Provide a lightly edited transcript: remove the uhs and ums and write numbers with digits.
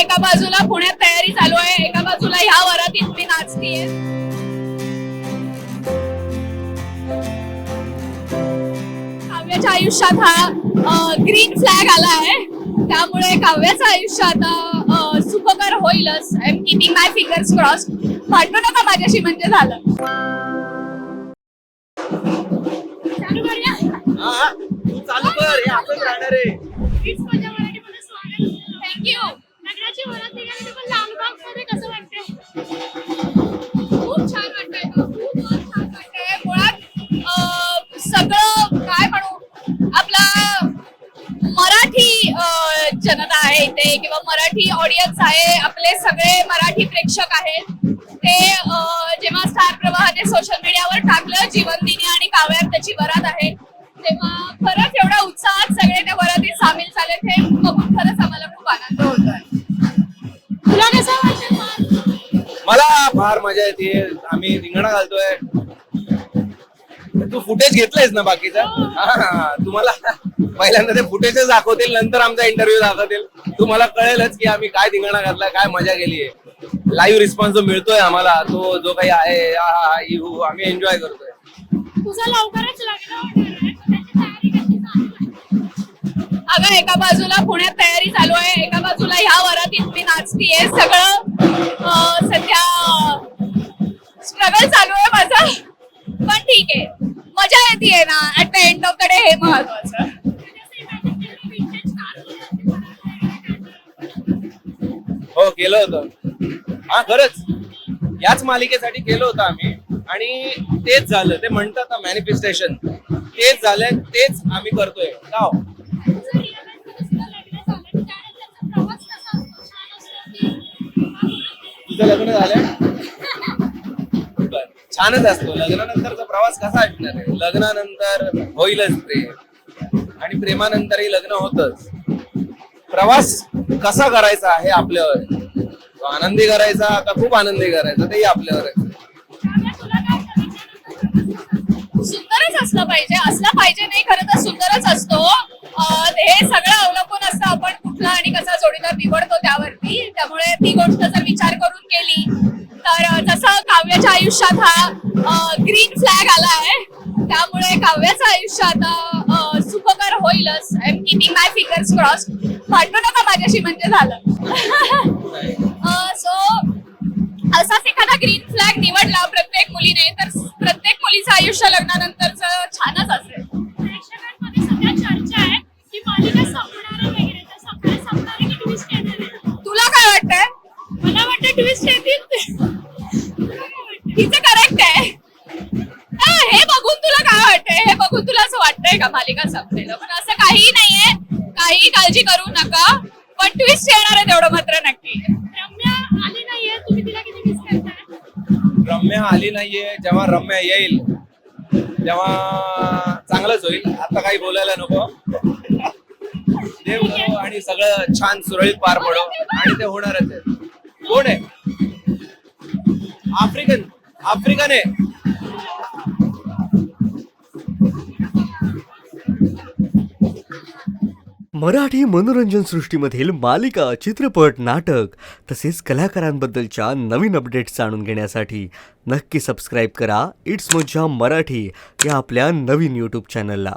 एका बाजूला पुण्यात तयारी चालू आहे, एका बाजूला ह्या वरातीत मी नाचतीये. काव्याच्या आयुष्यात हा ग्रीन फ्लॅग आला आहे, त्यामुळे काव्याचं आयुष्य आता सुखकर होईलच. I am keeping my fingers cross. भांडू नका माझ्याशी म्हणजे झालं. चालू करूया. चालू कर, हे असंच राहणार आहे. इट्स माझ्या मराठीमध्ये स्वागत. थँक्यू. लग्नाची वरात निघाली पण लालबागमध्ये कसं वाटतंय? खूप छान वाटतंय, खूप छान वाटतंय. मुळात सगळं काय म्हणू, आपला मराठी जनता आहे इथे किंवा मराठी ऑडियन्स आहे, आपले सगळे मराठी प्रेक्षक आहेत. ते जेव्हा स्टार प्रवाहाने सोशल मीडियावर टाकलं जीवनदिनी आणि काव्यात त्याची वरात आहे, तेव्हा खरंच एवढा उत्साहात सगळे त्या वरातीत सामील झालेत. हे बघून खरंच आम्हाला खूप आनंद होतोय. तुला कसं वाटतं? मला फार मजा येते. आम्ही रिंगणा घालतोय. तू फुटेज घेतलंयस ना बाकीचा? तुम्हाला पहिल्यांदा ते फुटेजच दाखवतील, नंतर आमचा इंटरव्ह्यू दाखवतील. तुम्हाला कळेलच की आम्ही काय धिंगाणा घातलाय, काय मजा केली आहे. लाईव्ह रिस्पॉन्स जो मिळतोय आम्हाला, तो जो काही आहे आम्ही एन्जॉय करतोय. तुझं लवकरच लग्न होणार आहे, त्याची तयारी कशी चालू आहे? अगं एका बाजूला पुण्यात तयारी चालू आहे, एका बाजूला ह्या वरातीत मी नाचतीये. सगळं सध्या स्ट्रगल चालू आहे माझं, पण ठीक आहे, मजा येते ना. At the end of the day हे महत्वाचं. हो, केलं होतं. हा, खरंच याच मालिकेसाठी केलं होतं आम्ही, आणि तेच झालं. ते म्हणतात ना मॅनिफेस्टेशन, तेच झालंय, तेच आम्ही करतोय. का हो? तुझं लग्न झालंय? छानच असतो. लग्नानंतरचा प्रवास कसा असणार आहे? लग्नानंतर होईलच प्रेम, आणि प्रेमानंतरही लग्न होतच. प्रवास कसा करायचा हे आपल्यावर. आनंदी करायचा का खूप आनंदी करायचा तेही आपल्यावर आहे. सुंदरच असलं पाहिजे नाही, खरं तर सुंदरच असतो. हे सगळं अवलंबून असतं आपण कुठला आणि कसा जोडीदार निवडतो त्यावरती. त्यामुळे ती गोष्ट जर विचार करून केली तर जसं काव्याच्या आयुष्यात हा ग्रीन फ्लॅग आला आहे, त्यामुळे काव्याचं आयुष्य आता सुखकर होईलच. I am keeping my fingers cross. भांडू नका माझ्याशी म्हणजे झालं. सो असाच एखादा ग्रीन फ्लॅग निवडला प्रत्येक मुलीने, तर प्रत्येक मुलीचं आयुष्य लग्नानंतरचं छानच असेल. प्रेक्षकांमध्ये सध्या चर्चा आहे की मालिका संपणार आहे वगैरे, तर संपणार आहे की ट्विस्ट येणार आहे? तुला काय वाटतंय? मला वाटतं ट्विस्ट येतील. हिचं करेक्ट आहे. हे बघून तुला काय वाटतंय? हे बघून तुला असं वाटतंय का मालिका संपलेलं? पण असं काही नाहीये, काही काळजी करू नका. पण ट्विस्ट येणार आहे तेवढं मात्र नक्की. रम्या आली नाहीये, तुम्ही तिला किती मिस करताय? रम्या आली नाहीये. जेव्हा रम्या येईल तेव्हा चांगलंच होईल. आता काही बोलायला नको. देव करो आणि सगळं छान सुरळीत पार पडो, आणि ते होणारच आहे. कोण आहे? आफ्रिकन आहे. मराठी मनोरंजन सृष्टीमधील मालिका, चित्रपट, नाटक तसेच कलाकारांबद्दलच्या नवीन अपडेट्स जाणून घेण्यासाठी नक्की सबस्क्राईब करा इट्स मज्जा मराठी या आपल्या नवीन यूट्यूब चॅनलला.